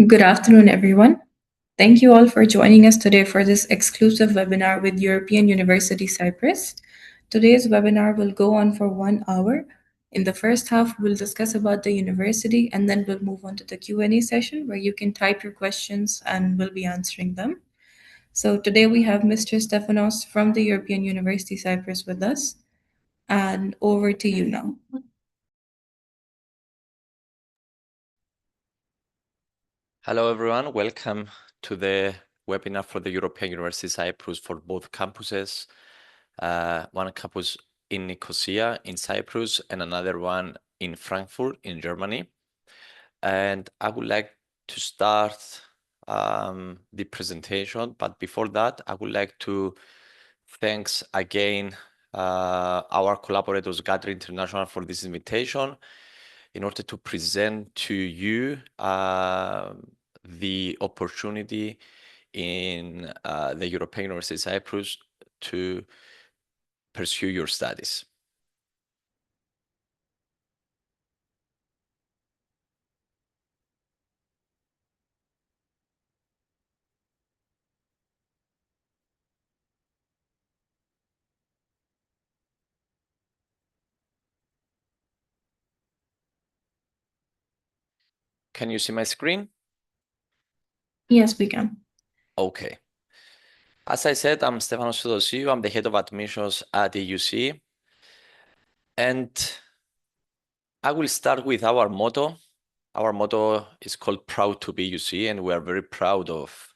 Good afternoon, everyone. Thank you all for joining us today for this exclusive webinar with European University Cyprus. Today's webinar will go on for 1 hour. In the first half, we'll discuss about the university, and then we'll move on to the Q&A session where you can type your questions and we'll be answering them. So today we have Mr. Stefanos from the European University Cyprus with us, and over to you now. Hello, everyone. Welcome to the webinar for the European University Cyprus for both campuses. One campus in Nicosia in Cyprus and another one in Frankfurt in Germany. And I would like to start the presentation, but before that, I would like to thanks again our collaborators, Gather International, for this invitation in order to present to you the opportunity in the European University Cyprus to pursue your studies. Can you see my screen? Yes, we can. Okay. As I said, I'm Stefanos Theodosiou. I'm the head of admissions at the UC. And I will start with our motto. Our motto is called Proud to be UC, and we are very proud of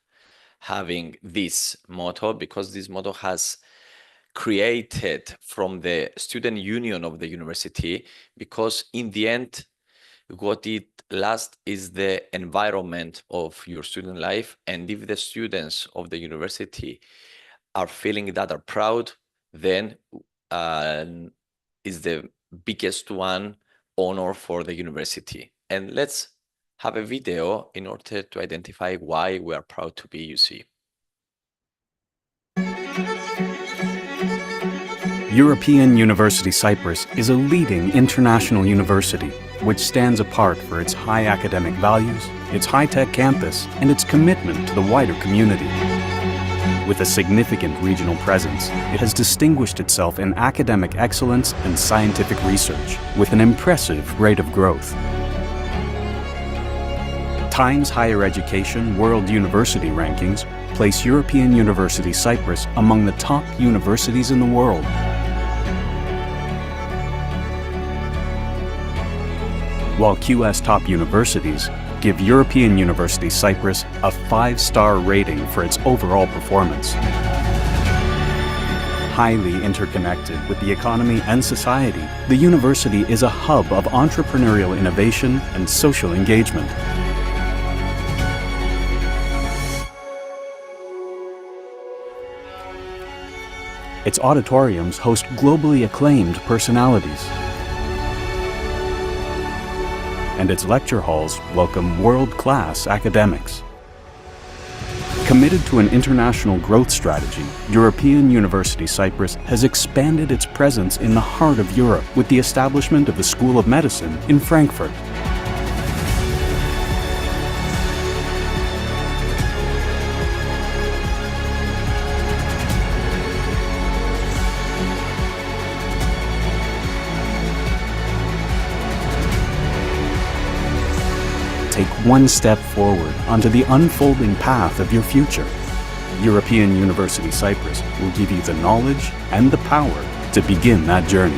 having this motto because this motto has created from the student union of the university, because in the end, what it lasts is the environment of your student life. And if the students of the university are feeling that are proud, then is the biggest one honor for the university. And let's have a video in order to identify why we are proud to be UC. European University Cyprus is a leading international university which stands apart for its high academic values, its high-tech campus, and its commitment to the wider community. With a significant regional presence, it has distinguished itself in academic excellence and scientific research, with an impressive rate of growth. Times Higher Education World University Rankings place European University Cyprus among the top universities in the world. While QS Top Universities give European University Cyprus a 5-star rating for its overall performance. Highly interconnected with the economy and society, the university is a hub of entrepreneurial innovation and social engagement. Its auditoriums host globally acclaimed personalities, and its lecture halls welcome world-class academics. Committed to an international growth strategy, European University Cyprus has expanded its presence in the heart of Europe with the establishment of the School of Medicine in Frankfurt. Take one step forward onto the unfolding path of your future. European University Cyprus will give you the knowledge and the power to begin that journey.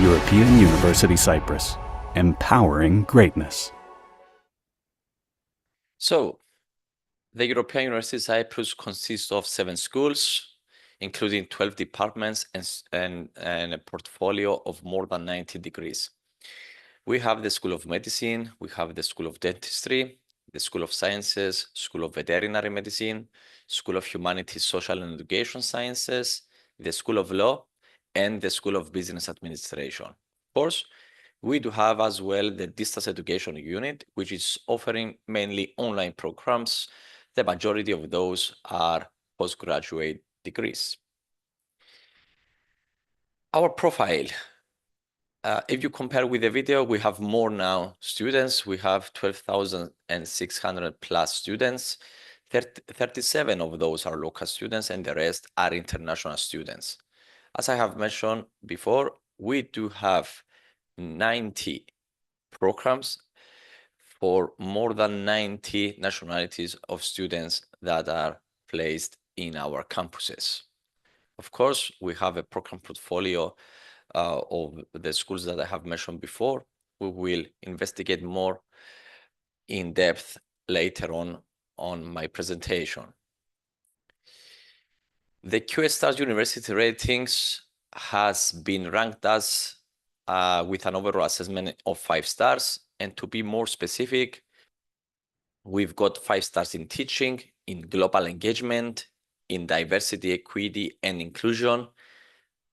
European University Cyprus, empowering greatness. So, the European University Cyprus consists of 7 schools, including 12 departments and a portfolio of more than 90 degrees. We have the School of Medicine, we have the School of Dentistry, the School of Sciences, School of Veterinary Medicine, School of Humanities, Social and Education Sciences, the School of Law, and the School of Business Administration. Of course, we do have as well the Distance Education Unit, which is offering mainly online programs. The majority of those are postgraduate degrees. Our profile. If you compare with the video, we have more now students. We have 12,600 plus students. 37 of those are local students and the rest are international students. As I have mentioned before, we do have 90 programs for more than 90 nationalities of students that are placed in our campuses. Of course, we have a program portfolio of the schools that I have mentioned before. We will investigate more in depth later on my presentation. The QStars University Ratings has been ranked as with an overall assessment of 5 stars. And to be more specific, we've got 5 stars in teaching, in global engagement, in diversity, equity, and inclusion,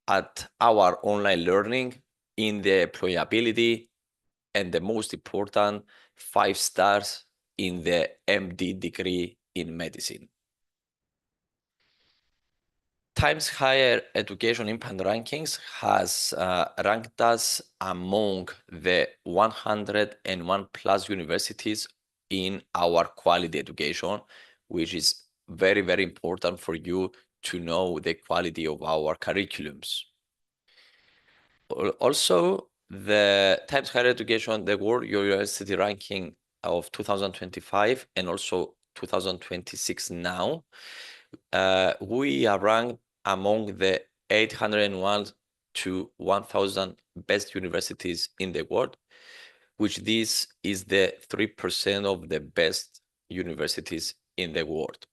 at our online learning, in the employability, and the most important, 5 stars in the MD degree in medicine. Times Higher Education Impact Rankings has ranked us among the 101 plus universities in our quality education, which is very, very important for you to know the quality of our curriculums. Also, the Times Higher Education, the World University Ranking of 2025 and also 2026 now, we are ranked among the 801 to 1,000 best universities in the world, which this is the 3% of the best universities in the world.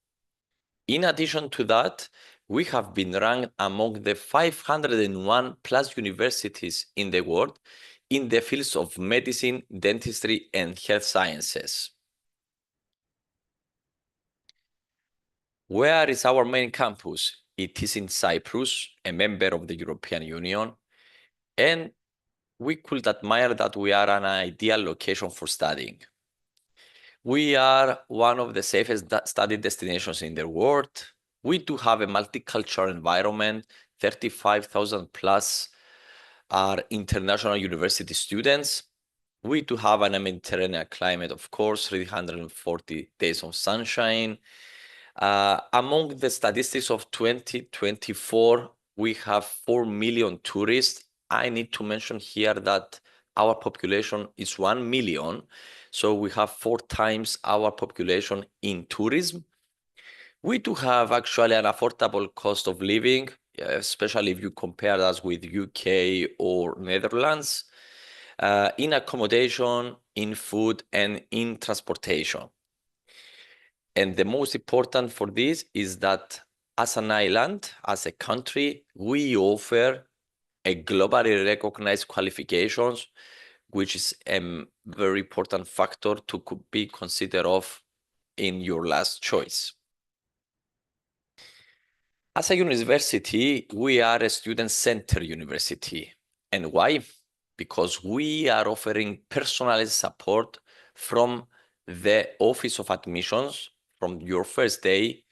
In addition to that, we have been ranked among the 501 plus universities in the world in the fields of medicine, dentistry, and health sciences. Where is our main campus? It is in Cyprus, a member of the European Union, and we could admire that we are an ideal location for studying. We are one of the safest study destinations in the world. We do have a multicultural environment. 35,000 plus are international university students. We do have an Mediterranean climate, of course, 340 days of sunshine. Among the statistics of 2024, we have 4 million tourists. I need to mention here that our population is 1 million. So we have 4 times our population in tourism. We do have actually an affordable cost of living, especially if you compare us with UK or Netherlands, in accommodation, in food, and in transportation. And the most important for this is that as an island, as a country, we offer a globally recognized qualifications, which is a very important factor to be considered of in your last choice. As a university, we are a student-centered university. And why? Because we are offering personalized support from the Office of Admissions from your first day,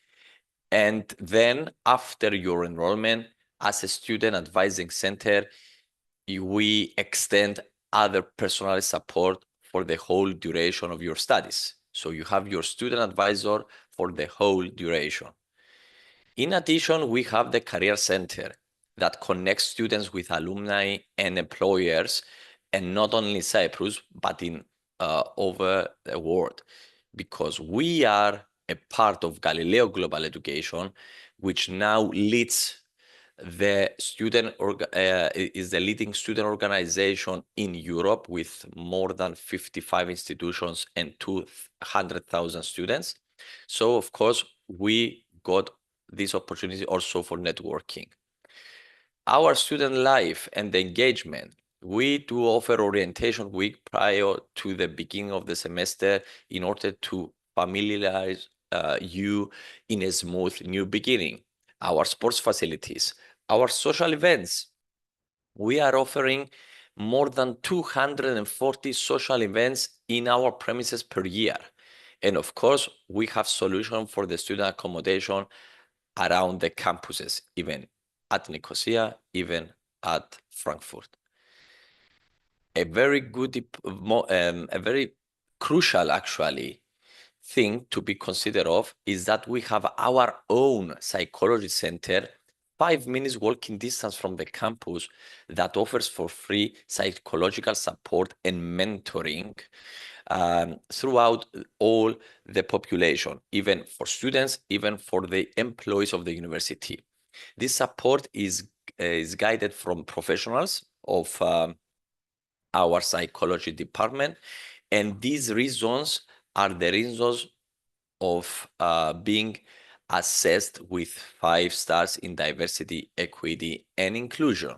and then after your enrollment as a student advising center, we extend other personalized support for the whole duration of your studies. So you have your student advisor for the whole duration. In addition, we have the Career Center that connects students with alumni and employers, and not only Cyprus, but in over the world, because we are a part of Galileo Global Education, which now leads the is the leading student organization in Europe with more than 55 institutions and 200,000 students. So, of course, we got this opportunity also for networking. Our student life and the engagement, we do offer orientation week prior to the beginning of the semester in order to familiarize you in a smooth new beginning. Our sports facilities, our social events. We are offering more than 240 social events in our premises per year. And of course, we have solutions for the student accommodation around the campuses, even at Nicosia, even at Frankfurt. a very good, a very crucial actually thing to be considered of is that we have our own psychology center 5 minutes walking distance from the campus that offers for free psychological support and mentoring throughout all the population, even for students, even for the employees of the university. This support is guided from professionals of our psychology department, and these reasons are the reasons of being assessed with 5 stars in diversity, equity, and inclusion.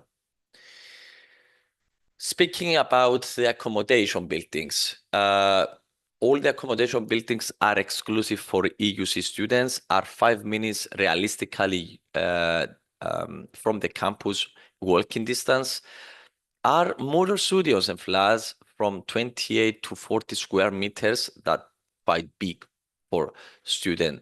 Speaking about the accommodation buildings, all the accommodation buildings are exclusive for EUC students, are 5 minutes realistically from the campus walking distance, are motor studios and flats from 28 to 40 square meters, that quite big for student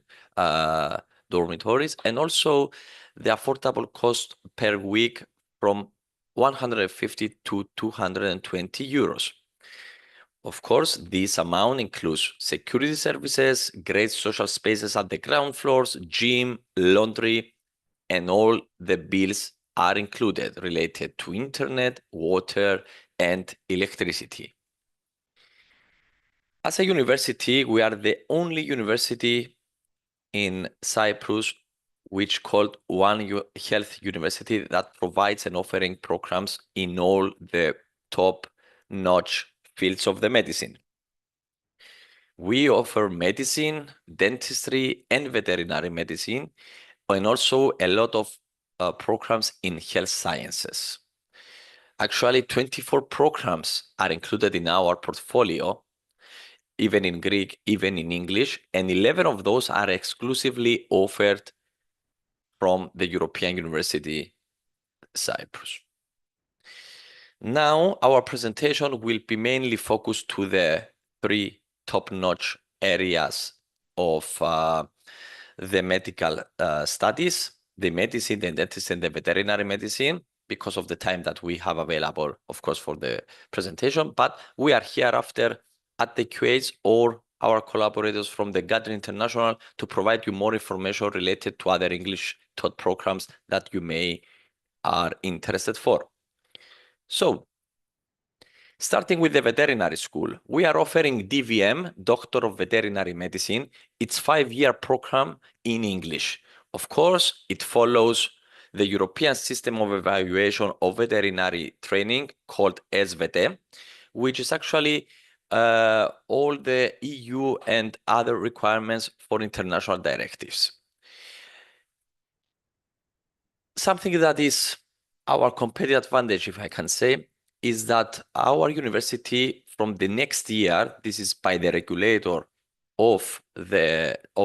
dormitories, and also the affordable cost per week from 150 to 220 euros. Of course, this amount includes security services, great social spaces at the ground floors, gym, laundry, and all the bills are included related to internet, water, and electricity. As a university, we are the only university in Cyprus which called One Health University that provides and offering programs in all the top-notch fields of the medicine. We offer medicine, dentistry, and veterinary medicine, and also a lot of programs in health sciences. Actually, 24 programs are included in our portfolio, even in Greek, even in English, and 11 of those are exclusively offered from the European University Cyprus. Now, our presentation will be mainly focused to the 3 top-notch areas of the medical studies, the medicine, the dentistry, and the veterinary medicine, because of the time that we have available, of course, for the presentation. But we are here after at the QAs or our collaborators from the Gathering International to provide you more information related to other English taught programs that you may are interested for. So, starting with the veterinary school, we are offering DVM, Doctor of Veterinary Medicine. It's 5-year program in English. Of course, it follows the European System of Evaluation of Veterinary Training called SVT, which is actually all the EU and other requirements for international directives. Something that is our competitive advantage, if I can say, is that our university from the next year, this is by the regulator of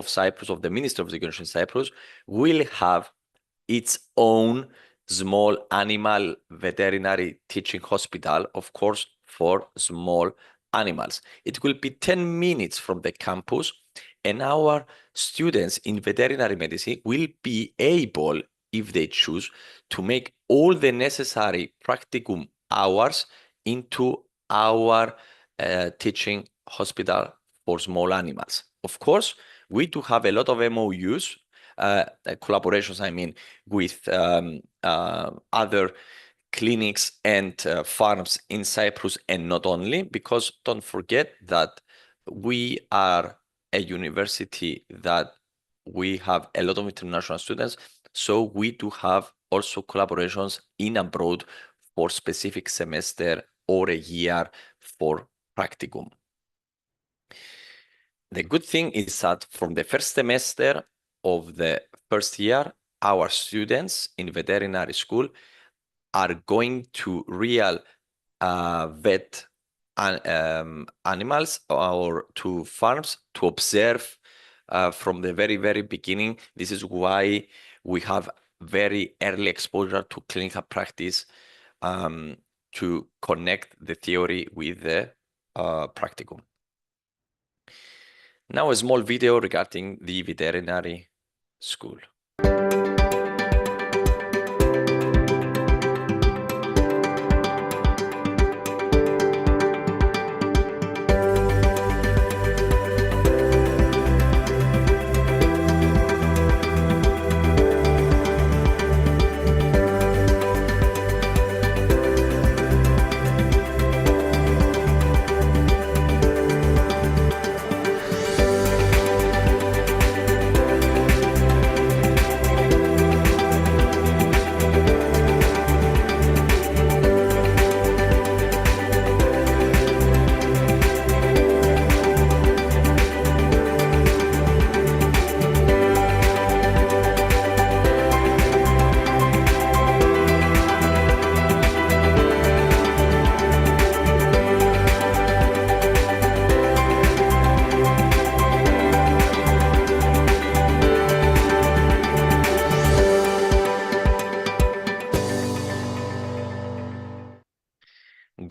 Cyprus, of the Minister of Education in Cyprus, will have its own small animal veterinary teaching hospital, of course, for small animals. It will be 10 minutes from the campus, and our students in veterinary medicine will be able, if they choose, to make all the necessary practicum hours into our teaching hospital for small animals. Of course, we do have a lot of MOUs, collaborations, I mean, with other clinics and farms in Cyprus, and not only, because don't forget that we are a university that we have a lot of international students, so we do have also collaborations in abroad for specific semester or a year for practicum. The good thing is that from the first semester of the first year, our students in veterinary school are going to real vet animals or to farms to observe from the very, very beginning. This is why we have very early exposure to clinical practice to connect the theory with the practicum. Now a small video regarding the veterinary school. 。 .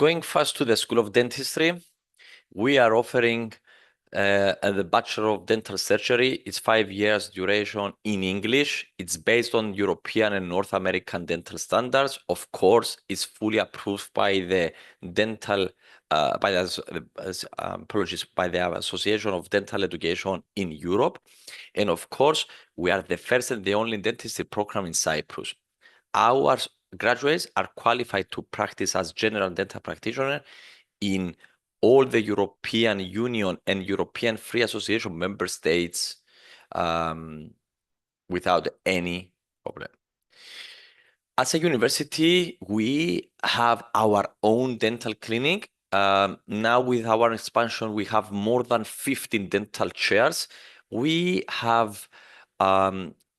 Going fast to the School of Dentistry, we are offering the Bachelor of Dental Surgery. It's 5 years duration in English. It's based on European and North American dental standards. Of course, it's fully approved by the dental, by the Association of Dental Education in Europe. And of course, we are the first and the only dentistry program in Cyprus. Our graduates are qualified to practice as general dental practitioner in all the European Union and European Free Association member states without any problem. As a university, we have our own dental clinic. Now with our expansion, we have more than 15 dental chairs. We have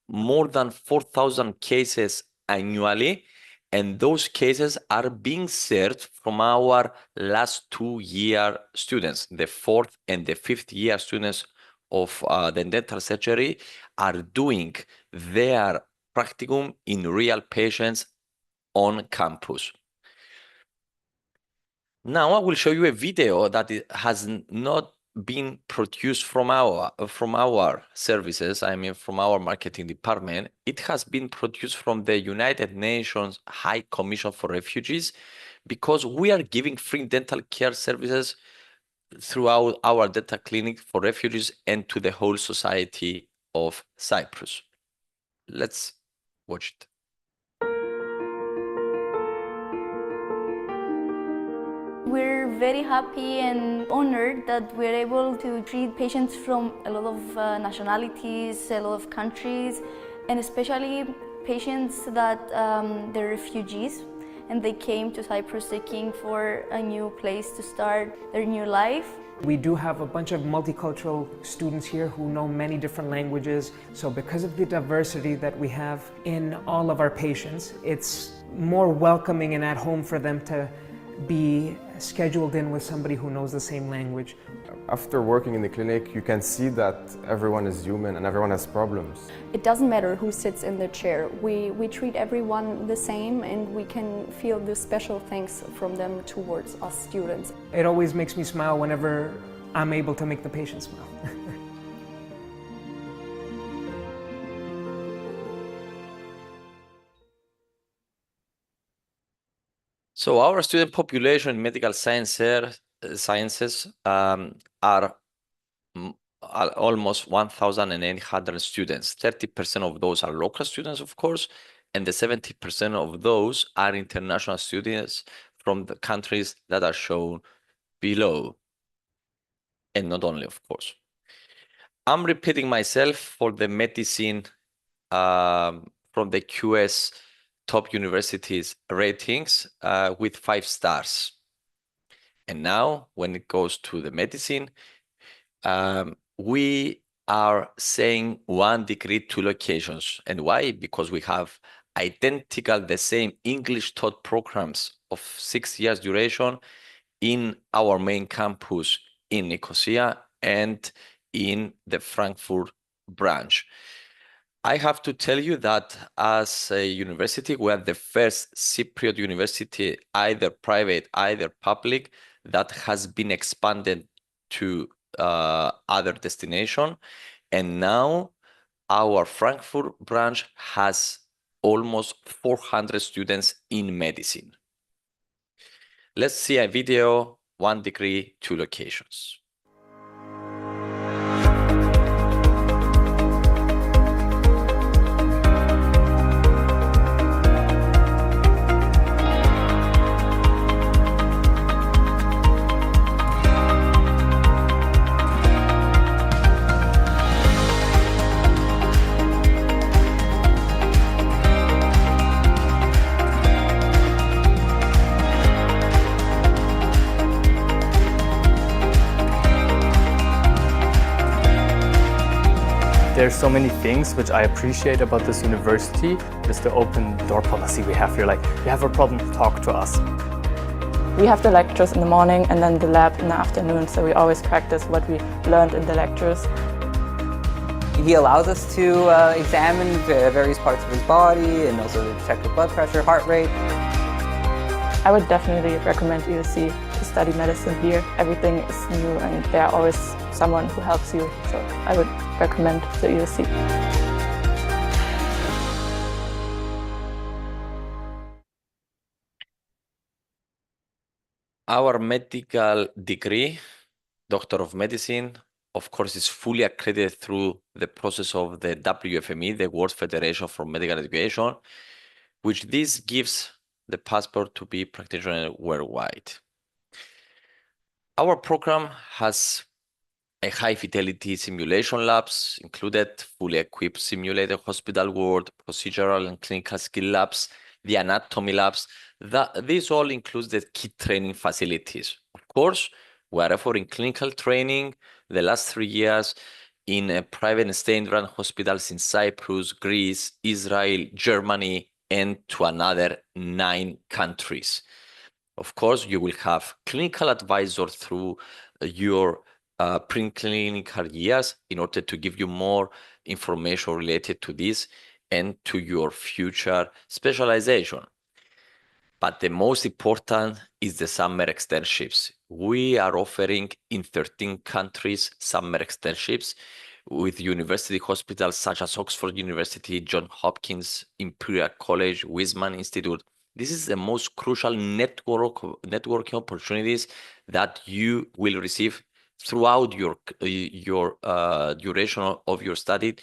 more than 4,000 cases annually, and those cases are being served from our last 2-year students. The 4th and the 5th year students of the dental surgery are doing their practicum in real patients on campus. Now I will show you a video that has not been produced from our services, I mean from our marketing department. It has been produced from the United Nations High Commission for Refugees, because we are giving free dental care services throughout our dental clinic for refugees and to the whole society of Cyprus. Let's watch it. We're very happy and honored that we're able to treat patients from a lot of nationalities, a lot of countries, and especially patients that they're refugees and they came to Cyprus seeking for a new place to start their new life. We do have a bunch of multicultural students here who know many different languages. So because of the diversity that we have in all of our patients, it's more welcoming and at home for them to be scheduled in with somebody who knows the same language. After working in the clinic, you can see that everyone is human and everyone has problems. It doesn't matter who sits in the chair. We treat everyone the same, and we can feel the special thanks from them towards us students. It always makes me smile whenever I'm able to make the patient smile. So our student population in medical sciences are almost 1,800 students. 30% of those are local students, of course, and the 70% of those are international students from the countries that are shown below, and not only, of course. I'm repeating myself for the medicine from the QS top universities ratings with 5 stars. And now when it goes to the medicine, we are saying 1 degree, 2 locations. And why? Because we have identical, the same English taught programs of 6 years duration in our main campus in Nicosia and in the Frankfurt branch. I have to tell you that as a university, we are the first Cypriot university, either private, either public, that has been expanded to other destination. And now our Frankfurt branch has almost 400 students in medicine. Let's see a video, 1 degree, 2 locations. There's so many things which I appreciate about this university. Just the open door policy we have here, like, you have a problem, talk to us. We have the lectures in the morning and then the lab in the afternoon, so we always practice what we learned in the lectures. He allows us to examine various parts of his body and also check the blood pressure, heart rate. I would definitely recommend UC to study medicine here. Everything is new and there are always someone who helps you. So I would recommend the UC. Our medical degree, Doctor of Medicine, of course, is fully accredited through the process of the WFME, the World Federation for Medical Education, which this gives the passport to be practitioner worldwide. Our program has a high-fidelity simulation labs included, fully equipped simulated hospital ward, procedural and clinical skill labs, the anatomy labs. This all includes the key training facilities. Of course, we are offering clinical training the last 3 years in private and state-run hospitals in Cyprus, Greece, Israel, Germany, and to another 9 countries. Of course, you will have clinical advisor through your preclinical years in order to give you more information related to this and to your future specialization. But the most important is the summer externships. We are offering in 13 countries summer externships with university hospitals such as Oxford University, Johns Hopkins, Imperial College, Weizmann Institute. This is the most crucial networking opportunities that you will receive throughout your duration of your study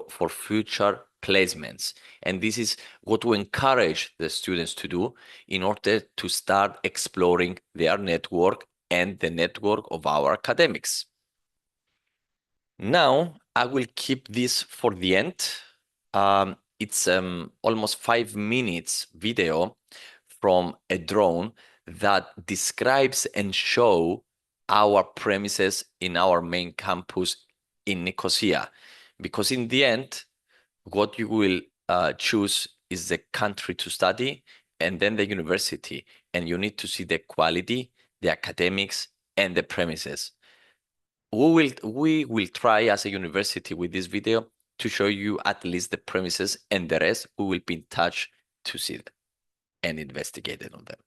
for future placements. And this is what we encourage the students to do in order to start exploring their network and the network of our academics. Now, I will keep this for the end. It's almost 5 minutes video from a drone that describes and show our premises in our main campus in Nicosia. Because in the end, what you will choose is the country to study and then the university. And you need to see the quality, the academics, and the premises. We will try as a university with this video to show you at least the premises, and the rest we will be in touch to see them and investigate on them.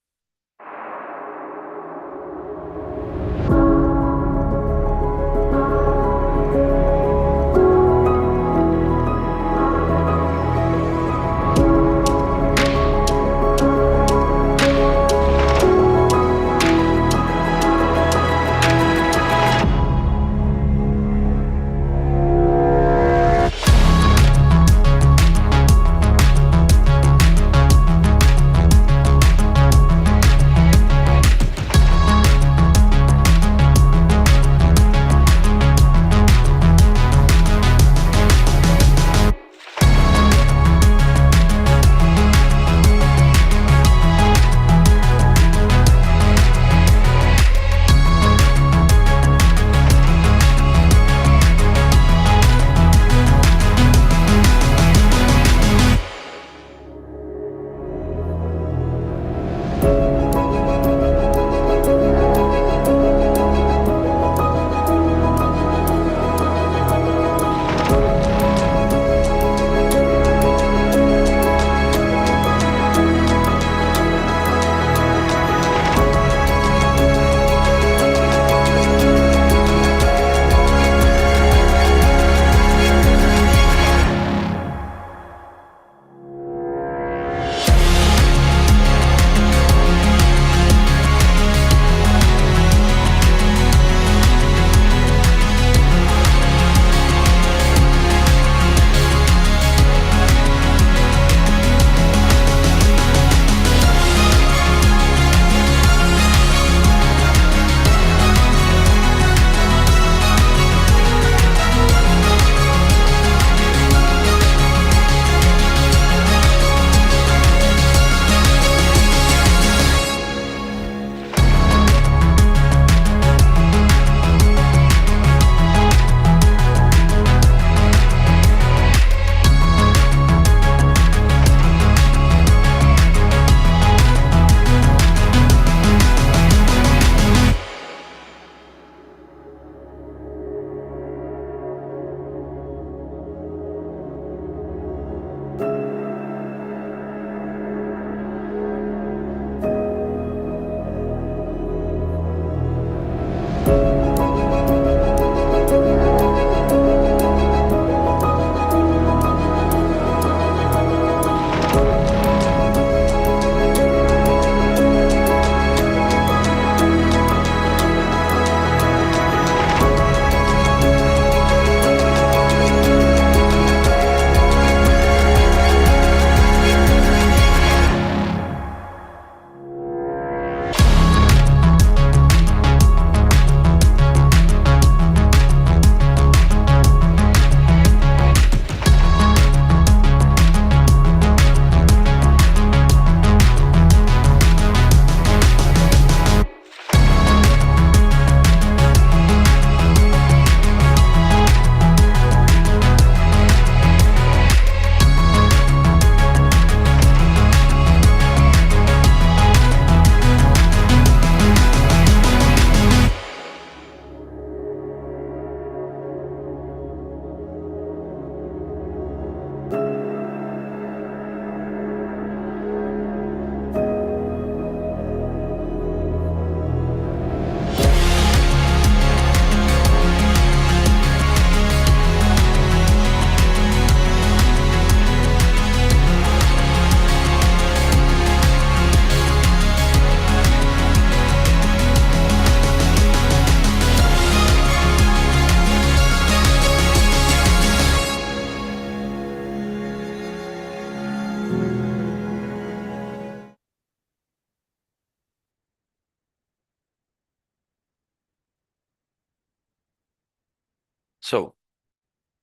So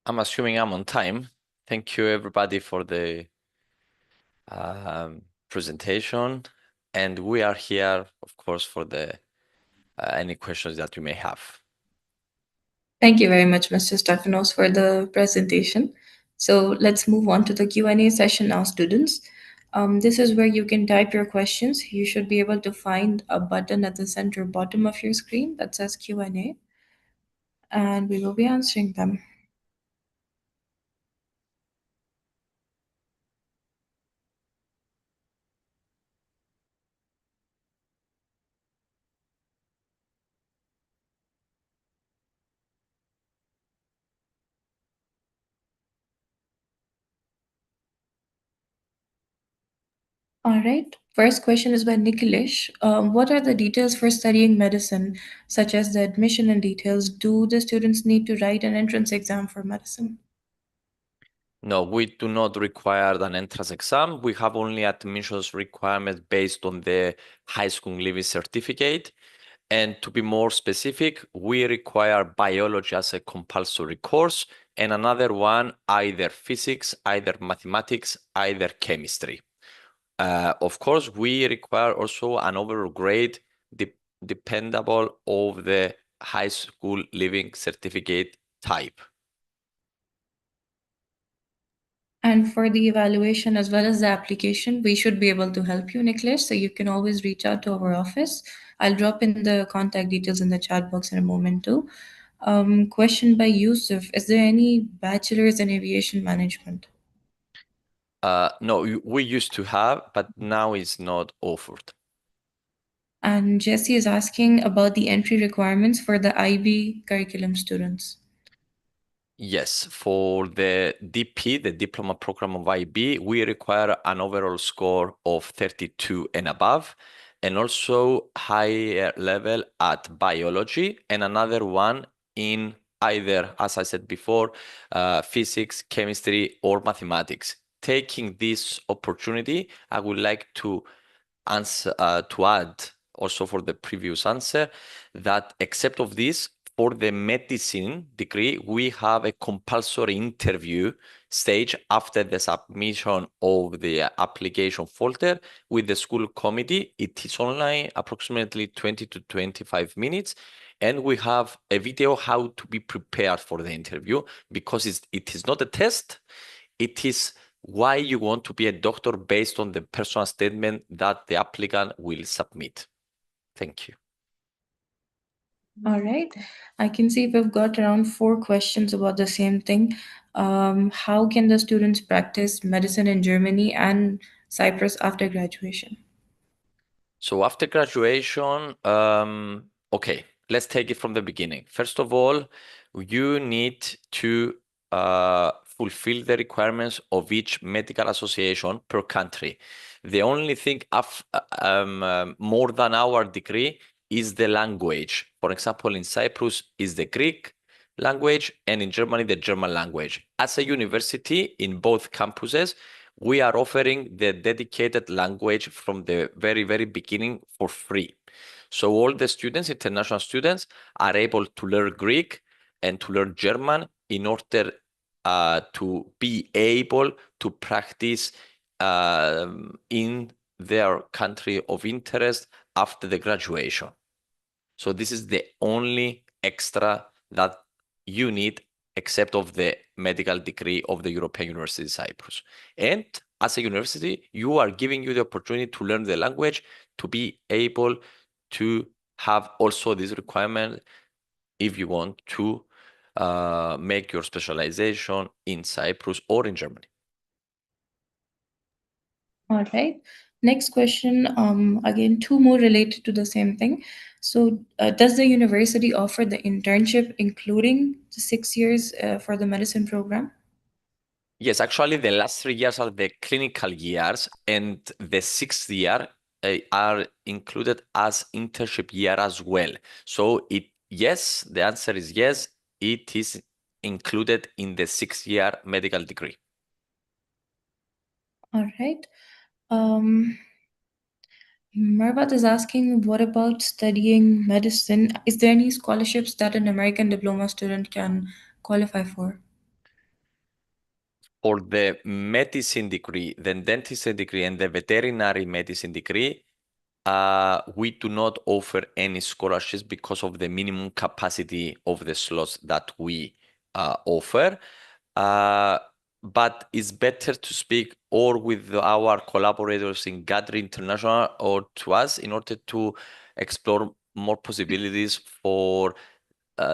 I'm assuming I'm on time. Thank you everybody for the presentation. And we are here, of course, for the any questions that you may have. Thank you very much, Mr. Stefanos, for the presentation. So let's move on to the Q&A session now, students. This is where you can type your questions. You should be able to find a button at the center bottom of your screen that says Q&A, and we will be answering them. All right. First question is by Nikhilesh. What are the details for studying medicine, such as the admission and details? Do the students need to write an entrance exam for medicine? No, we do not require an entrance exam. We have only admissions requirements based on the high school leaving certificate. And to be more specific, we require biology as a compulsory course and another one, either physics, either mathematics, either chemistry. Of course, we require also an overall grade dependable of the high school leaving certificate type. And for the evaluation as well as the application, we should be able to help you, Nicholas. So you can always reach out to our office. I'll drop in the contact details in the chat box in a moment too. Question by Yusuf. Is there any bachelor's in aviation management? No, we used to have, but now it's not offered. And Jesse is asking about the entry requirements for the IB curriculum students. Yes, for the DP, the Diploma Program of IB, we require an overall score of 32 and above, and also higher level at biology, and another one in either, as I said before, physics, chemistry, or mathematics. Taking this opportunity, I would like to answer to add also for the previous answer that except of this, for the medicine degree, we have a compulsory interview stage after the submission of the application folder with the school committee. It is online, approximately 20 to 25 minutes. And we have a video how to be prepared for the interview because it is not a test. It is why you want to be a doctor based on the personal statement that the applicant will submit. Thank you. All right. I can see we've got around 4 questions about the same thing. How can the students practice medicine in Germany and Cyprus after graduation? So after graduation, okay, let's take it from the beginning. First of all, you need to fulfill the requirements of each medical association per country. The only thing more than our degree is the language. For example, in Cyprus is the Greek language, and in Germany, the German language. As a university in both campuses, we are offering the dedicated language from the very, very beginning for free. So all the students, international students, are able to learn Greek and to learn German in order to be able to practice in their country of interest after the graduation. So this is the only extra that you need except of the medical degree of the European University Cyprus. And as a university, you are giving you the opportunity to learn the language, to be able to have also this requirement if you want to make your specialization in Cyprus or in Germany. All right. Next question, again, 2 more related to the same thing. So, does the university offer the internship including the 6 years for the medicine program? Yes, actually, the last 3 years are the clinical years, and the 6th year are included as internship year as well. So, yes, the answer is yes, it is included in the 6th-year medical degree. All right. Marvat is asking, what about studying medicine? Is there any scholarships that an American diploma student can qualify for? For the medicine degree, the dentistry degree, and the veterinary medicine degree, we do not offer any scholarships because of the minimum capacity of the slots that we offer. But it's better to speak or with our collaborators in Gatri International or to us in order to explore more possibilities for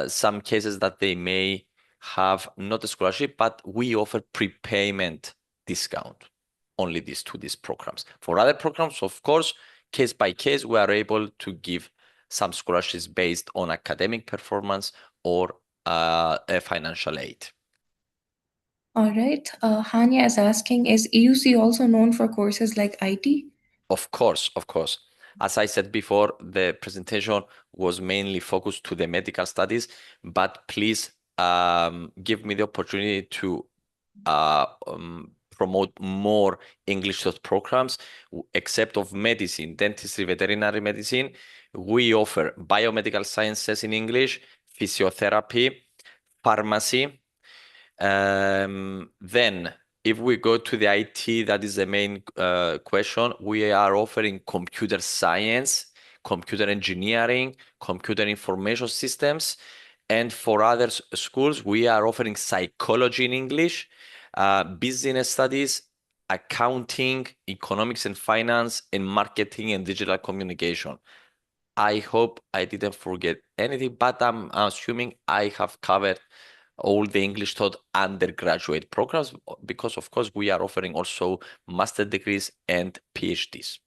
some cases that they may have not a scholarship, but we offer prepayment discount only these programs. For other programs, of course, case by case, we are able to give some scholarships based on academic performance or a financial aid. All right. Hania is asking, is EUC also known for courses like IT? Of course, of course. As I said before, the presentation was mainly focused to the medical studies, but please give me the opportunity to promote more English taught programs, except of medicine, dentistry, veterinary medicine. We offer biomedical sciences in English, physiotherapy, pharmacy. Then, if we go to the IT, that is the main question, we are offering computer science, computer engineering, computer information systems. And for other schools, we are offering psychology in English, business studies, accounting, economics and finance, and marketing and digital communication. I hope I didn't forget anything, but I'm assuming I have covered all the English taught undergraduate programs because, of course, we are offering also master degrees and PhDs.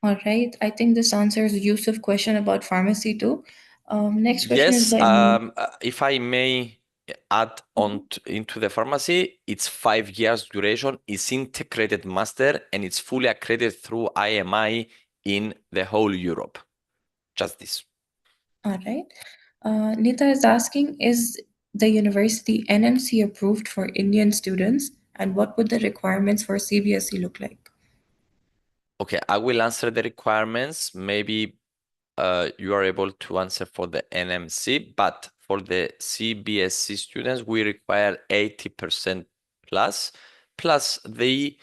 All right. I think this answers Yusuf's question about pharmacy too. Next question is Yes, by if I may add on into the pharmacy, it's 5 years duration, it's integrated master, and it's fully accredited through IMI in the whole Europe. Just this. All right. Nita is asking, is the university NMC approved for Indian students, and what would the requirements for CBSE look like? Okay, I will answer the requirements. Maybe you are able to answer for the NMC, but for the CBSE students, we require 80% plus the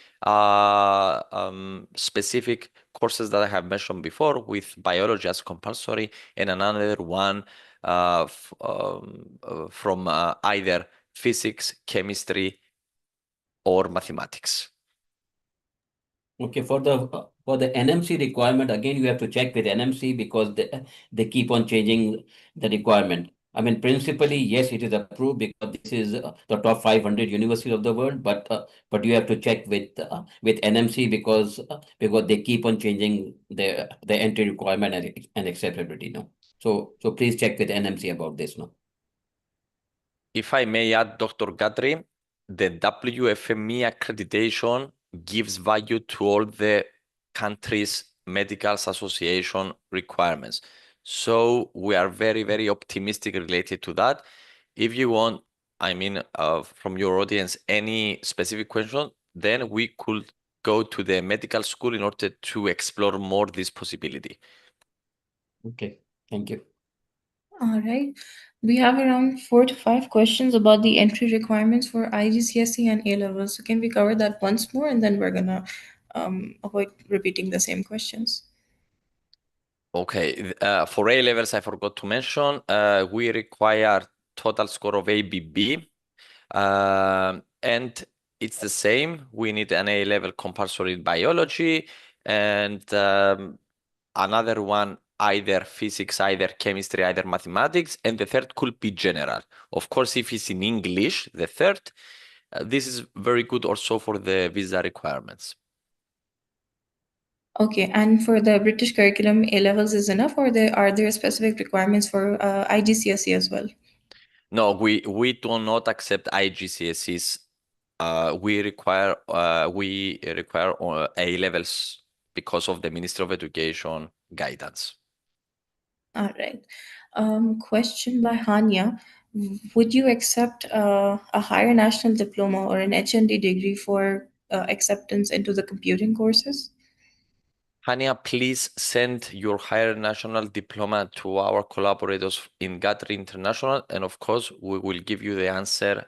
specific courses that I have mentioned before with biology as compulsory and another one from either physics, chemistry, or mathematics. Okay, for the NMC requirement, again, you have to check with NMC because they keep on changing the requirement. I mean, principally, yes, it is approved because this is the top 500 universities of the world, but you have to check with NMC because they keep on changing the entry requirement and acceptability. No, so please check with NMC about this. No. If I may add, Dr. Gadri, the WFME accreditation gives value to all the countries' medical association requirements. So we are very, very optimistic related to that. If you want, I mean, from your audience, any specific question, then we could go to the medical school in order to explore more this possibility. Okay, thank you. All right. We have around 4 to 5 questions about the entry requirements for IGCSE and A levels. So can we cover that once more, and then we're gonna avoid repeating the same questions? Okay, for A levels, I forgot to mention, we require total score of ABB, and it's the same. We need an A level compulsory in biology, and another one either physics, either chemistry, either mathematics, and the third could be general. Of course, if it's in English, the third, this is very good also for the visa requirements. Okay, and for the British curriculum, A levels is enough, or are there specific requirements for IGCSE as well? No, we do not accept IGCSEs. We require A levels because of the Ministry of Education guidance. All right. Question by Hania. Would you accept a higher national diploma or an HND degree for acceptance into the computing courses? Hania, please send your higher national diploma to our collaborators in Gatri International, and of course, we will give you the answer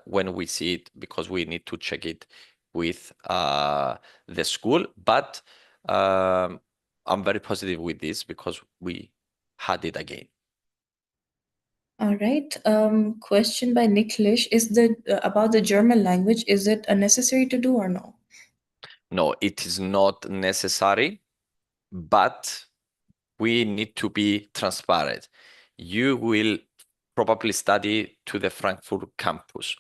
when we see it, because we need to check it with the school. But I'm very positive with this because we had it again. All right. Question by Niklish is about the German language. Is it a necessary to do or no? No, it is not necessary, but we need to be transparent. You will probably study to the Frankfurt campus.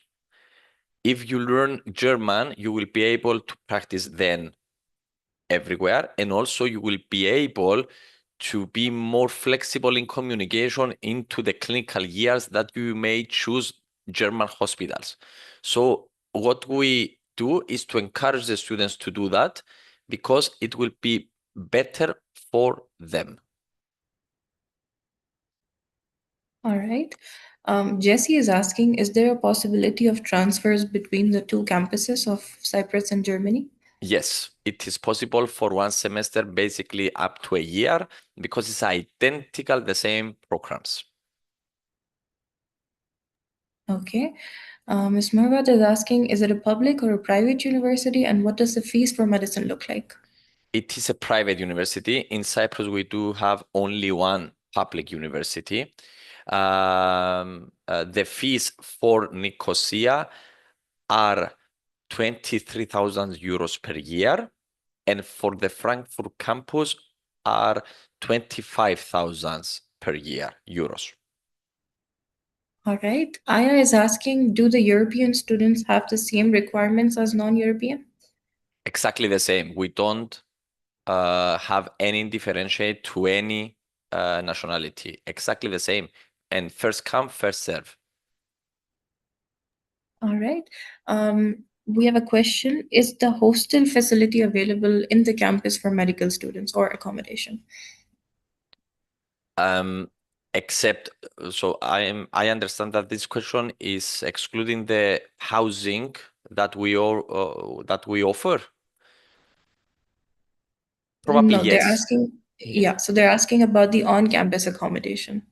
If you learn German, you will be able to practice then everywhere, and also you will be able to be more flexible in communication into the clinical years that you may choose German hospitals. So what we do is to encourage the students to do that because it will be better for them. All right. Jesse is asking, is there a possibility of transfers between the two campuses of Cyprus and Germany? Yes, it is possible for one semester, basically up to a year, because it's identical, the same programs. Okay. Ms. Marvat is asking, is it a public or a private university, and what does the fees for medicine look like? It is a private university. In Cyprus, we do have only one public university. The fees for Nicosia are 23,000 euros per year, and for the Frankfurt campus are 25,000 per year euros. All right. Aya is asking, do the European students have the same requirements as non-European? Exactly the same. We don't have any differentiate to any nationality. Exactly the same. And first come, first serve. All right. We have a question. Is the hostel facility available in the campus for medical students or accommodation? Except, so I understand that this question is excluding the housing that we offer. Probably No, yes. they're asking, yeah, so they're asking about the on-campus accommodation.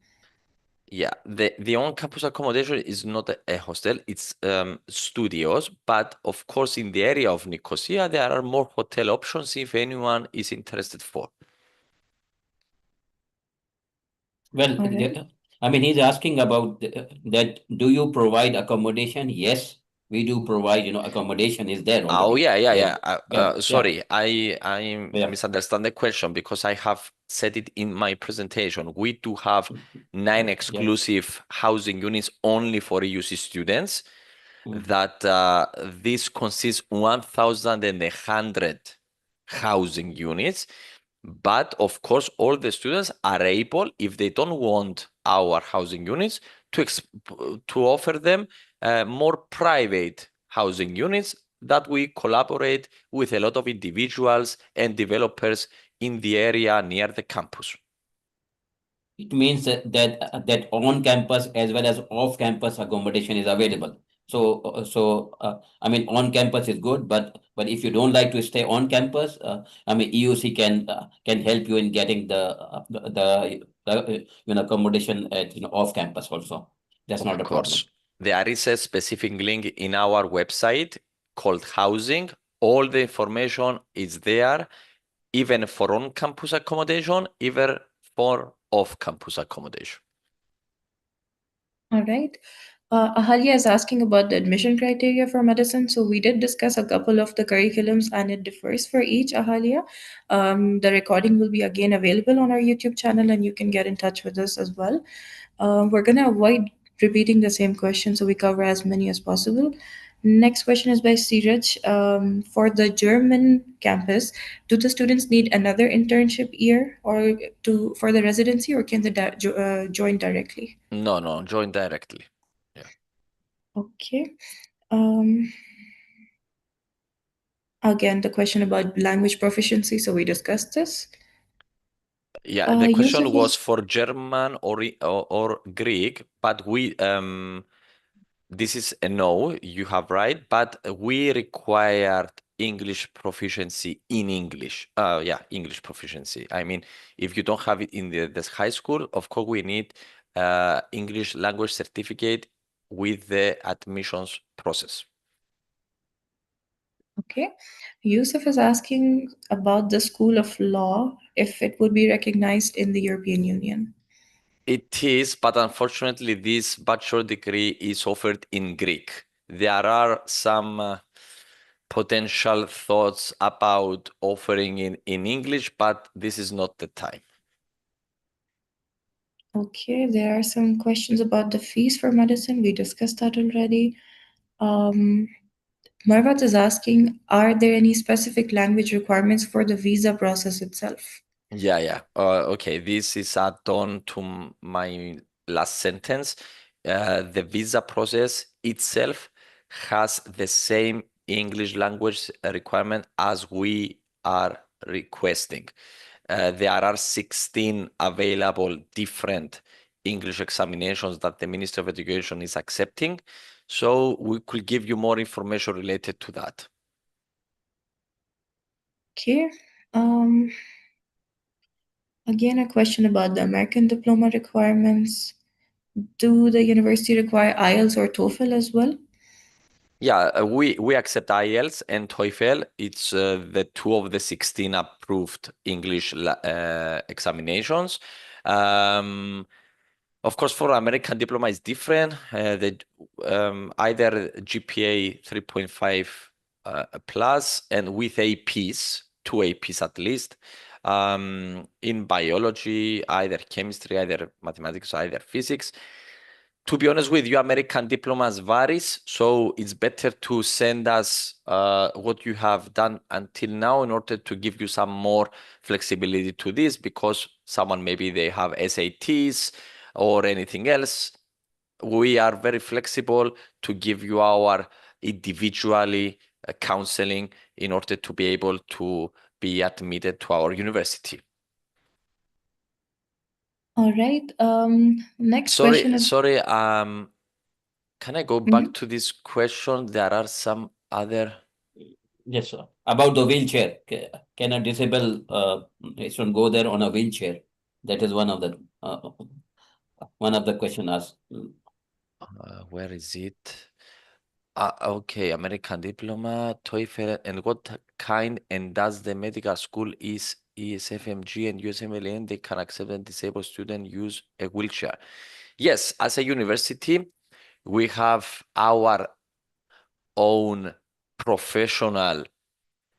Yeah, the on-campus accommodation is not a hostel, it's studios, but of course in the area of Nicosia there are more hotel options if anyone is interested for. Well, All right. I mean, he's asking about that. Do you provide accommodation? Yes, we do provide. Accommodation is there already. Oh yeah. Yeah. Sorry, I Yeah. misunderstand the question because I have said it in my presentation. We do have 9 exclusive housing units only for EUC students. That this consists 1,100 housing units. But of course, all the students are able, if they don't want our housing units, to offer them more private housing units that we collaborate with a lot of individuals and developers in the area near the campus. It means that on campus as well as off campus accommodation is available. So I mean, on campus is good, but if you don't like to stay on campus, I mean, EUC can help you in getting the accommodation at off campus also. That's not a problem. There is a specific link in our website called housing. All the information is there, even for on-campus accommodation, even for off-campus accommodation. All right. Ahalia is asking about the admission criteria for medicine. So we did discuss a couple of the curriculums and it differs for each, Ahalia. The recording will be again available on our YouTube channel and you can get in touch with us as well. We're going to avoid repeating the same question so we cover as many as possible. Next question is by Siraj. For the German campus, do the students need another internship year or for the residency, or can they join directly? No, join directly. Yeah. Okay. Again, the question about language proficiency. So we discussed this. Yeah, the question Yusuf was for German or Greek, but we this is a no, you have right, but we required English proficiency in English. English proficiency. I mean, if you don't have it in the high school, of course we need English language certificate with the admissions process. Okay. Yusuf is asking about the School of Law, if it would be recognized in the European Union. It is, but unfortunately, this bachelor degree is offered in Greek. There are some potential thoughts about offering in English, but this is not the time. Okay, there are some questions about the fees for medicine. We discussed that already. Marvat is asking, are there any specific language requirements for the visa process itself? Yeah. Okay, this is add-on to my last sentence. The visa process itself has the same English language requirement as we are requesting. There are 16 available different English examinations that the Ministry of Education is accepting. So we could give you more information related to that. Okay. Again, a question about the American diploma requirements. Do the university require IELTS or TOEFL as well? Yeah, we accept IELTS and TOEFL. It's the two of the 16 approved English examinations. Of course, for American diploma is different. Either GPA 3.5 plus and with APs, two APs at least. In biology, either chemistry, either mathematics, either physics. To be honest with you, American diplomas varies, so it's better to send us what you have done until now in order to give you some more flexibility to this, because someone maybe they have SATs or anything else. We are very flexible to give you our individually counseling in order to be able to be admitted to our university. All right. Next question is. Sorry. Can I go back to this question? There are some other. Yes, sir. About the wheelchair. Can a disabled student go there on a wheelchair? That is one of the question asked. Where is it? Okay, American diploma, TOEFL, and what kind and does the medical school is ESFMG and USMLN, they can accept a disabled student use a wheelchair. Yes, as a university, we have our own professional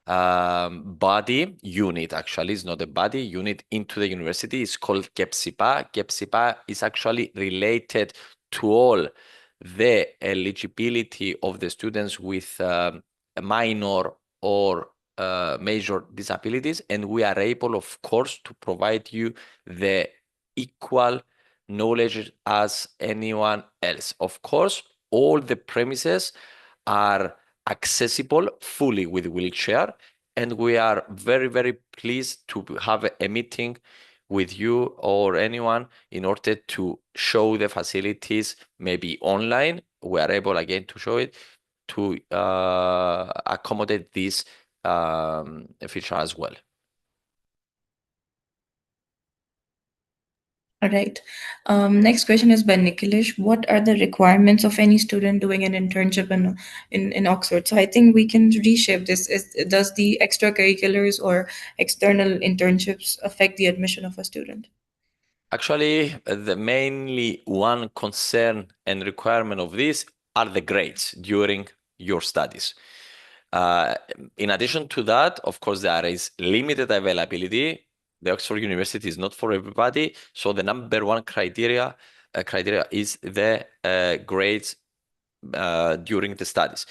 body unit. Actually, it's not a body unit into the university. It's called GEPSIPA. GEPSIPA is actually related to all the eligibility of the students with minor or major disabilities, and we are able, of course, to provide you the equal knowledge as anyone else. Of course, all the premises are accessible fully with wheelchair, and we are very, very pleased to have a meeting with you or anyone in order to show the facilities, maybe online. We are able again to show it, to accommodate this feature as well. All right. Next question is by Nicholas. What are the requirements of any student doing an internship in Oxford? So I think we can reshape this. Does the extracurriculars or external internships affect the admission of a student? Actually, the mainly one concern and requirement of this are the grades during your studies. In addition to that, of course, there is limited availability. The Oxford University is not for everybody, so the number one criteria is the grades during the studies.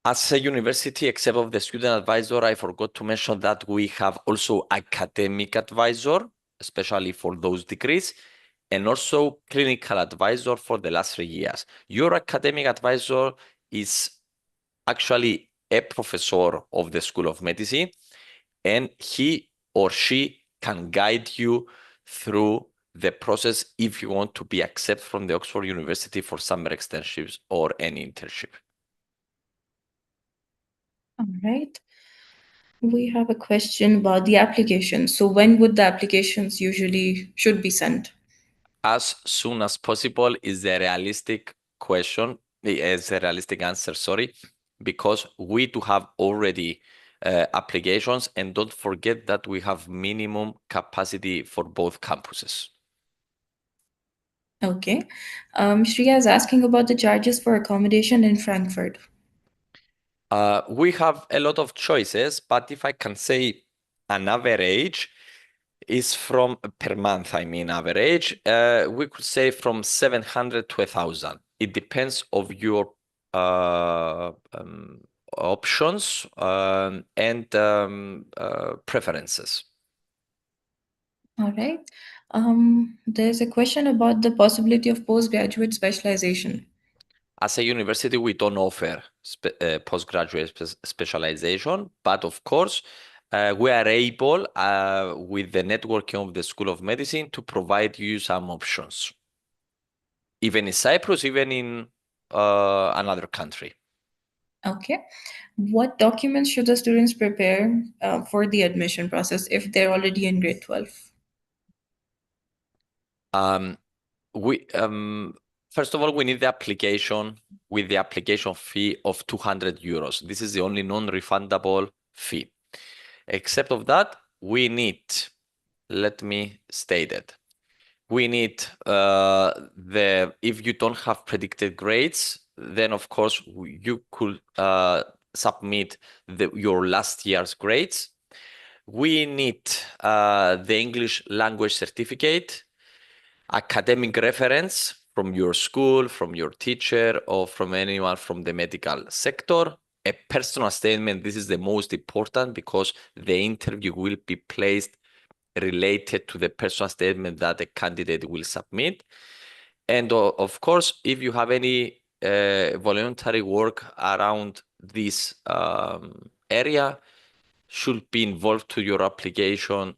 As a university, except of the student advisor, I forgot to mention that we have also academic advisor, especially for those degrees, and also clinical advisor for the last 3 years. Your academic advisor is actually a professor of the School of Medicine, and he or she can guide you through the process if you want to be accepted from the Oxford University for summer externships or any internship. All right. We have a question about the application. So when would the applications usually should be sent? As soon as possible is the realistic question, is a realistic answer, sorry, because we do have already applications, and don't forget that we have minimum capacity for both campuses. Okay. Shreya is asking about the charges for accommodation in Frankfurt. We have a lot of choices, but if I can say an average is from per month, I mean average, we could say from 700 to 1,000. It depends of your options and preferences. All right. There's a question about the possibility of postgraduate specialization. As a university, we don't offer postgraduate specialization, but of course, we are able, with the networking of the School of Medicine, to provide you some options, even in Cyprus, even in another country. Okay. What documents should the students prepare for the admission process if they're already in grade 12? We first of all, we need the application with the application fee of 200 euros. This is the only non-refundable fee. Except of that, we need, let me state it. We need if you don't have predicted grades, then of course you could submit your last year's grades. We need the English language certificate, academic reference from your school, from your teacher, or from anyone from the medical sector. A personal statement, this is the most important because the interview will be placed related to the personal statement that the candidate will submit. And of course, if you have any voluntary work around this area, should be involved to your application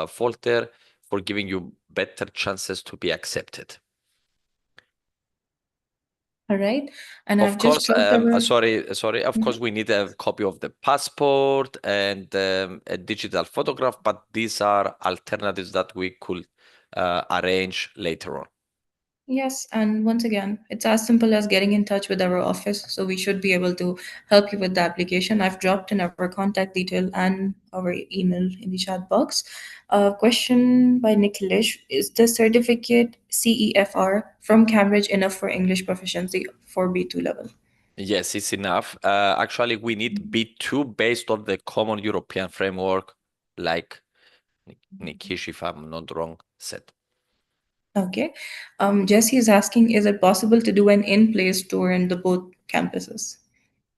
folder for giving you better chances to be accepted. All right. And Of I've just course, dropped our... sorry. Of course, we need a copy of the passport and a digital photograph, but these are alternatives that we could arrange later on. Yes, and once again, it's as simple as getting in touch with our office. So we should be able to help you with the application. I've dropped in our contact detail and our email in the chat box. Question by Nikhilesh: is the certificate CEFR from Cambridge enough for English proficiency for B2 level? Yes, it's enough. Actually, we need B2 based on the common European framework, like Nikish, if I'm not wrong, said. Okay. Jesse is asking, is it possible to do an in-place tour in the both campuses?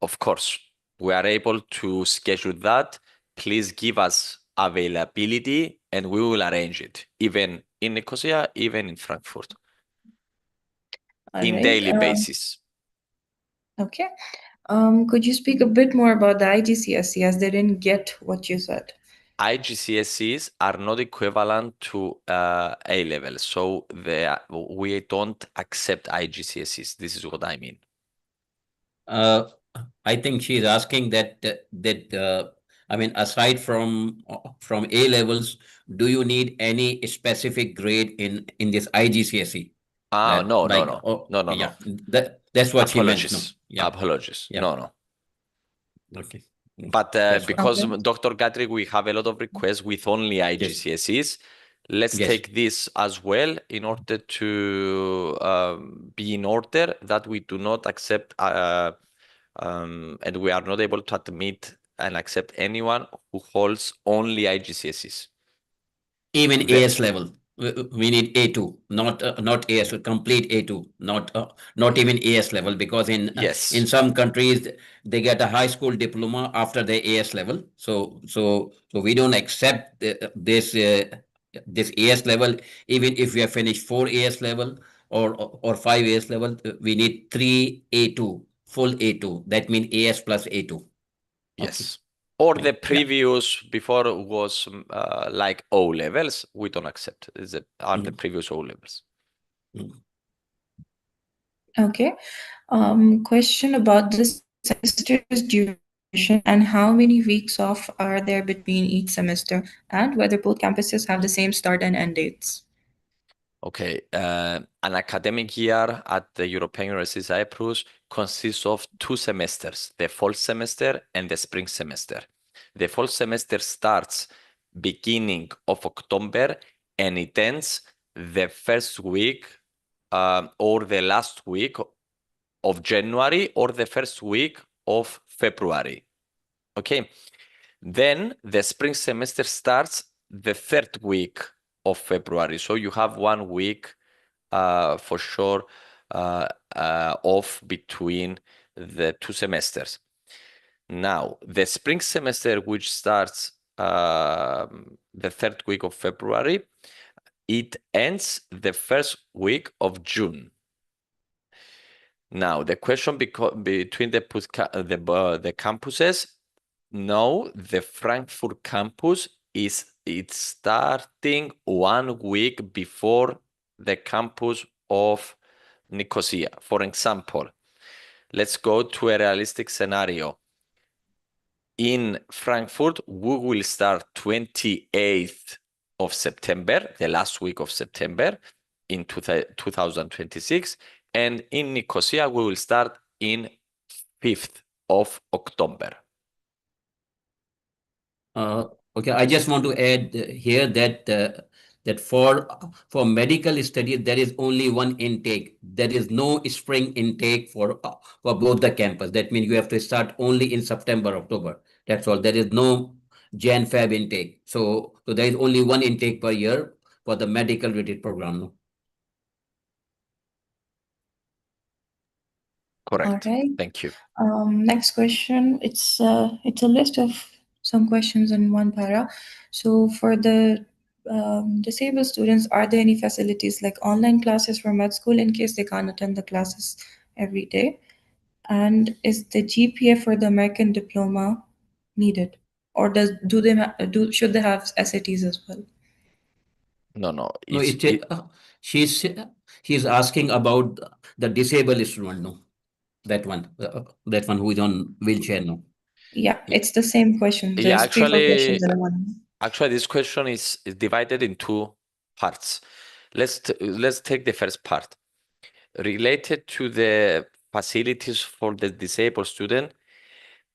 Of course, we are able to schedule that. Please give us availability and we will arrange it, even in Nicosia, even in Frankfurt, in daily basis. Okay. Could you speak a bit more about the IGCSE as they didn't get what you said? IGCSEs are not equivalent to A-level, so we don't accept IGCSEs. This is what I mean. I think she's asking that I mean, aside from A levels, do you need any specific grade in this IGCSE? No. Yeah, that's what she meant. No. Yeah. Apologies. Yeah. No. Okay. But because Dr. Gatri, we have a lot of requests with only IGCSEs. Yes. Let's take this as well in order to be in order that we do not accept and we are not able to admit and accept anyone who holds only IGCSEs. Even AS level. We need A2, not AS, complete A2, not even AS level, because in some countries they get a high school diploma after the AS level. So we don't accept this AS level. Even if we have finished 4 AS level or 5 AS level, we need 3 A2, full A2. That means AS plus A2. Yes. Okay. Or the previous before was like O levels. We don't accept. Are the previous O levels. Okay. Question about the semester's duration. and how many weeks off are there between each semester, and whether both campuses have the same start and end dates. Okay, an academic year at the European University Cyprus consists of 2 semesters, the fall semester and the spring semester. The fall semester starts beginning of October and it ends the first week or the last week of January or the first week of February. Okay, then the spring semester starts the third week of February. So you have 1 week for sure off between the 2 semesters. Now, the spring semester, which starts the third week of February, it ends the first week of June. Now, the question between the campuses, no, the Frankfurt campus it's starting 1 week before the campus of Nicosia. For example, let's go to a realistic scenario. In Frankfurt, we will start 28th of September, the last week of September in 2026. And in Nicosia, we will start in 5th of October. Okay, I just want to add here that for medical studies there is only one intake. There is no spring intake for both the campus. That means you have to start only in September, October. That's all. There is no Jan Feb intake. So there is only one intake per year for the medical related program. No? Correct. All right. Thank you. Next question. It's a list of some questions in one para. So for the disabled students, are there any facilities like online classes for med school in case they can't attend the classes every day? And is the GPA for the American diploma needed, or should they have SATs as well? No. She's asking about the disabled student. No, that one who is on wheelchair. No. Yeah, it's the same question. Yeah, There's 3 4 questions in one. Actually, this question is divided in 2 parts. Let's take the first part. Related to the facilities for the disabled student,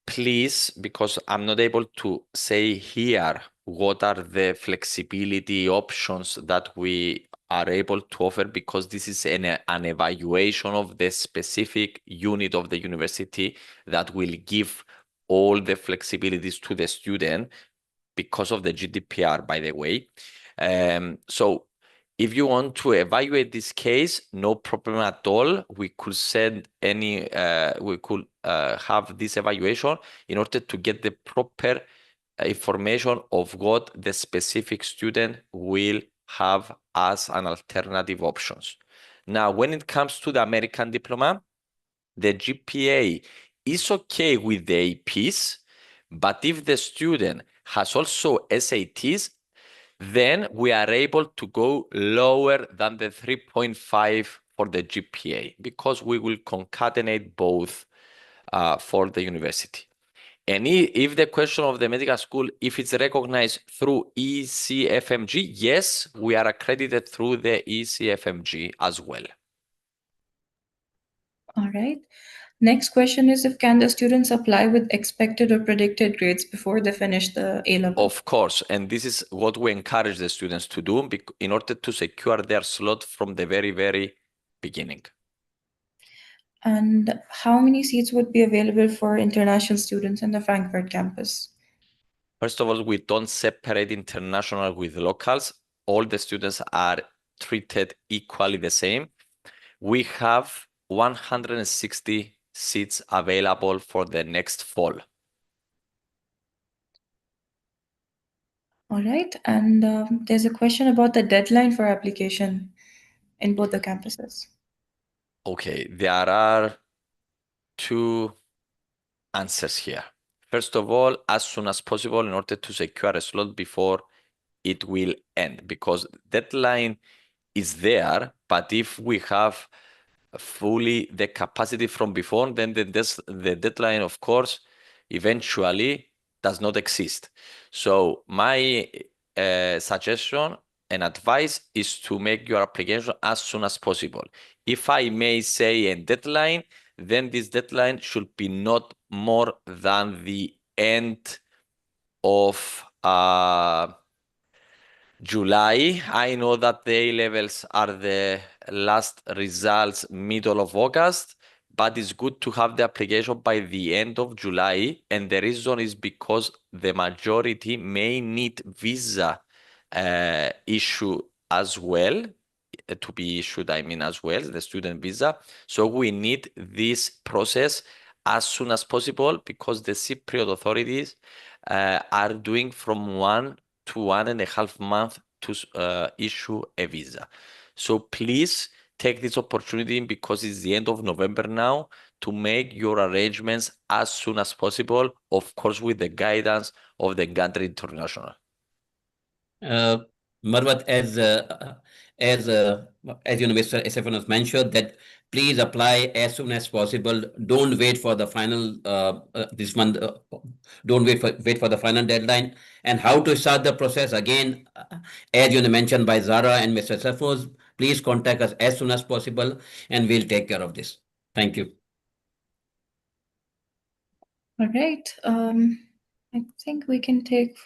please, because I'm not able to say here what are the flexibility options that we are able to offer, because this is an evaluation of the specific unit of the university that will give all the flexibilities to the student because of the GDPR, by the way. So if you want to evaluate this case, no problem at all. We could send we could have this evaluation in order to get the proper information of what the specific student will have as an alternative options. Now, when it comes to the American diploma, the GPA is okay with the APs, but if the student has also SATs, then we are able to go lower than the 3.5 for the GPA, because we will concatenate both for the university. And if the question of the medical school, if it's recognized through ECFMG, yes, we are accredited through the ECFMG as well. All right. Next question is, if can the students apply with expected or predicted grades before they finish the A-level? Of course, and this is what we encourage the students to do in order to secure their slot from the very, very beginning. And how many seats would be available for international students in the Frankfurt campus? First of all, we don't separate international with locals. All the students are treated equally the same. We have 160 seats available for the next fall. All right. And there's a question about the deadline for application in both the campuses. Okay, there are 2 answers here. First of all, as soon as possible in order to secure a slot before it will end, because deadline is there, but if we have fully the capacity from before, then the deadline, of course, eventually does not exist. So my suggestion and advice is to make your application as soon as possible. If I may say a deadline, then this deadline should be not more than the end of July. I know that the A levels are the last results middle of August, but it's good to have the application by the end of July. And the reason is because the majority may need visa issue as well, to be issued, I mean, as well, the student visa. So we need this process as soon as possible because the Cypriot authorities are doing from 1 to 1.5 months to issue a visa. So please take this opportunity because it's the end of November now to make your arrangements as soon as possible, of course, with the guidance of the Gantry International. Marwat, as you know, Mr. Estefanos mentioned that please apply as soon as possible. Don't wait for the final this month. Don't wait for the final deadline. And how to start the process again, as you know, mentioned by Zara and Mr. Estefanos, please contact us as soon as possible, and we'll take care of this. Thank you. All right. I think we can take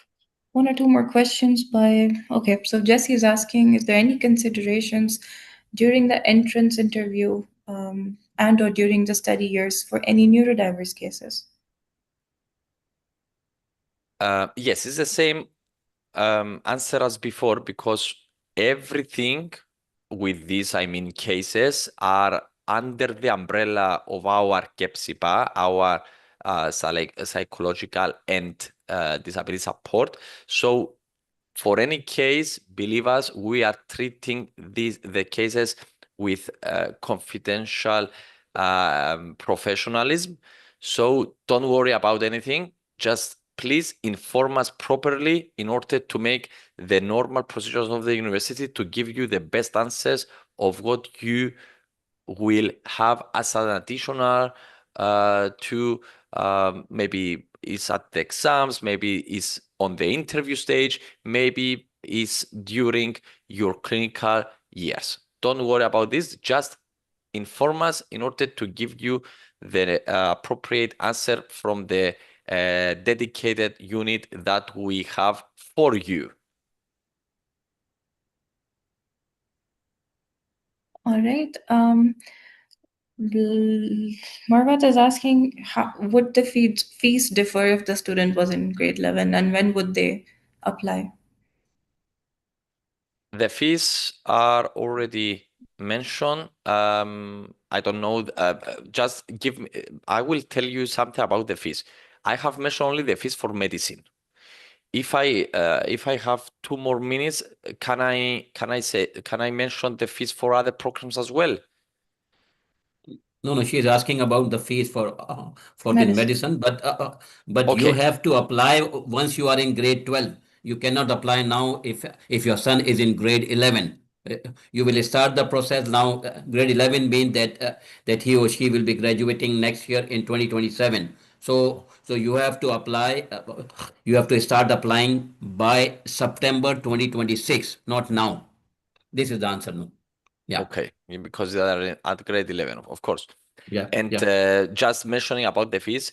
one or two more questions okay, so Jesse is asking, is there any considerations during the entrance interview and or during the study years for any neurodiverse cases? Yes, it's the same answer as before because everything with these, I mean, cases are under the umbrella of our KEPSIPA, our psychological and disability support. So for any case, believe us, we are treating the cases with confidential professionalism. So don't worry about anything. Just please inform us properly in order to make the normal procedures of the university to give you the best answers of what you will have as an additional to maybe is at the exams, maybe is on the interview stage, maybe is during your clinical years. Don't worry about this. Just inform us in order to give you the appropriate answer from the dedicated unit that we have for you. All right. Marvat is asking, how would the fees differ if the student was in grade 11 and when would they apply? The fees are already mentioned. I don't know. Just give me. I will tell you something about the fees. I have mentioned only the fees for medicine. If I have 2 more minutes, can I mention the fees for other programs as well? No, she's asking about the fees for the medicine, but Okay. you have to apply once you are in grade 12. You cannot apply now if your son is in grade 11. You will start the process now. Grade 11 means that he or she will be graduating next year in 2027. So you have to apply. You have to start applying by September 2026, not now. This is the answer. No. Yeah. Okay, because they are at grade 11, of course. Yeah. And just mentioning about the fees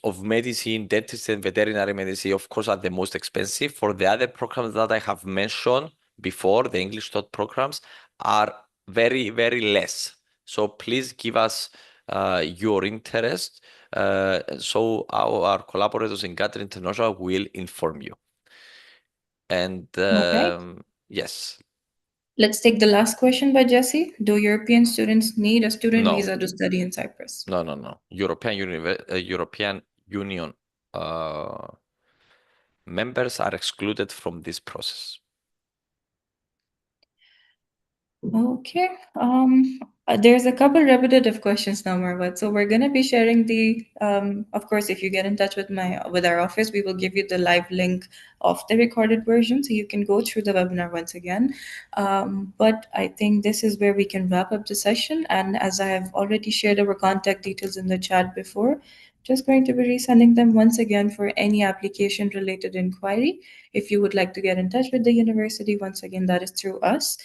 of medicine, dentistry, and veterinary medicine, of course, are the most expensive. For the other programs that I have mentioned before, the English taught programs are very, very less. So please give us your interest. So our collaborators in Gantry International will inform you. And yes. Let's take the last question by Jesse. Do European students need a student visa to study in Cyprus? No. European Union members are excluded from this process. Okay. There's a couple repetitive questions now, Marvat. So we're gonna be sharing the. Of course, if you get in touch with our office, we will give you the live link of the recorded version, so you can go through the webinar once again. But I think this is where we can wrap up the session. And as I have already shared our contact details in the chat before, Just going to be resending them once again for any application related inquiry. If you would like to get in touch with the university, once again, that is through us.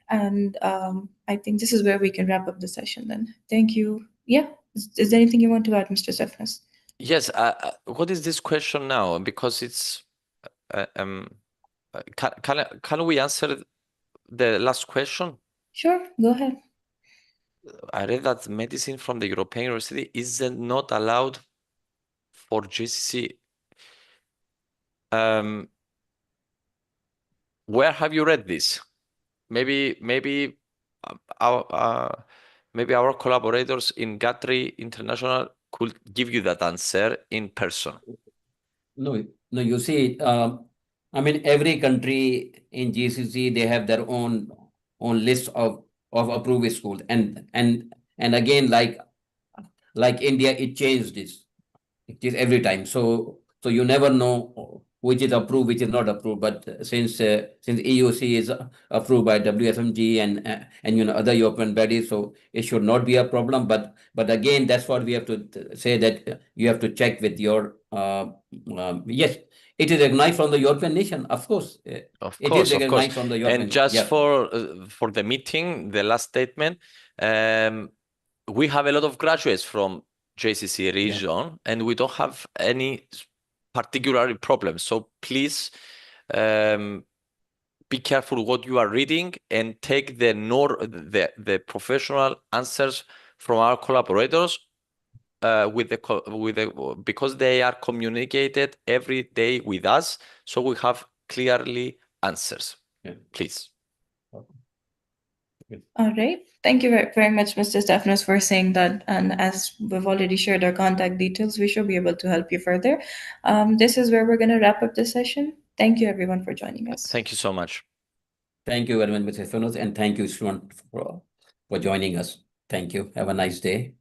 And I think this is where we can wrap up the session then. Thank you. Yeah. Is there anything you want to add, Mr. Stefanos? Yes. What is this question now? Because it's can we answer the last question? Sure, go ahead. I read that medicine from the European University is not allowed for GCC. Where have you read this? Maybe our collaborators in Gatri International could give you that answer in person. No, you see, I mean, every country in GCC, they have their own list of approved schools, and again, like India, it changed this. It is every time. So you never know which is approved, which is not approved. But since EUC is approved by WSMG and other European bodies, so it should not be a problem. But again, that's what we have to say, that you have to check with your yes, it is recognized from the European nation, of course. Of it course, is recognized from the European. And just for the meeting, the last statement, we have a lot of graduates from JCC region, and we don't have any particular problems. So please be careful what you are reading and take the professional answers from our collaborators because they are communicated every day with us, so we have clearly answers. Please. All right. Thank you very much, Mr. Stefanos, for saying that. And as we've already shared our contact details, we should be able to help you further. This is where we're going to wrap up the session. Thank you, everyone, for joining us. Thank you so much. Thank you very much, Mr. Stefanos, and thank you, everyone, for joining us. Thank you. Have a nice day.